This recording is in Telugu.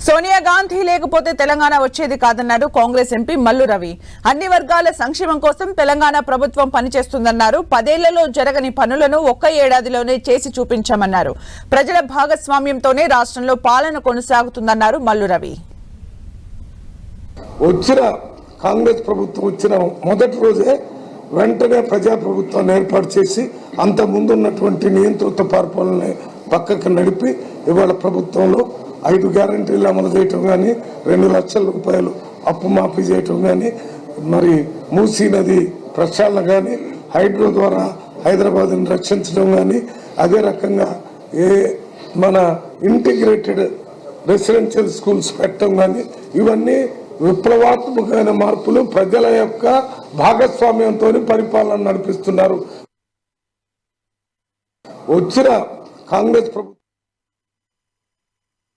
సోనియా గాంధీ లేకపోతే తెలంగాణ వచ్చేది కాదన్నారు కాంగ్రెస్ ఎంపీ మల్లు రవి. అన్ని వర్గాల సంక్షేమం కోసం తెలంగాణ ప్రభుత్వం పనిచేస్తుందన్నారు. 10 ఏళ్లలో జరగని పనులను ఒక్క ఏడాదిలోనే చేసి చూపించామన్నారు. ప్రజల భాగస్వామ్యంతోనే రాష్ట్రంలో పాలన కొనసాగుతుందన్నారు మల్లు రవి. వచ్చిన కాంగ్రెస్ ప్రభుత్వం వచ్చిన మొదటి రోజే వెంటనే ప్రజాప్రభుత్వాన్ని ఏర్పాటు చేసి అంత ముందు ఉన్నటువంటి నియంత్రిత పరిపాలన పక్కకు నడిపి ఇవాళ ప్రభుత్వంలో 5 గ్యారంటీలు అమలు చేయటం కానీ, 2 లక్షల రూపాయలు అప్పు మాఫీ చేయటం కానీ, మరి మూసీ నది ప్రక్షాళన కానీ, హైడ్రో ద్వారా హైదరాబాద్ని రక్షించడం కానీ, అదే రకంగా మన ఇంటిగ్రేటెడ్ రెసిడెన్షియల్ స్కూల్స్ పెట్టడం కానీ, ఇవన్నీ విప్లవాత్మకమైన మార్పులు ప్రజల యొక్క భాగస్వామ్యంతో పరిపాలన నడిపిస్తున్నారు. వచ్చిన కాంగ్రెస్ ప్రభుత్వం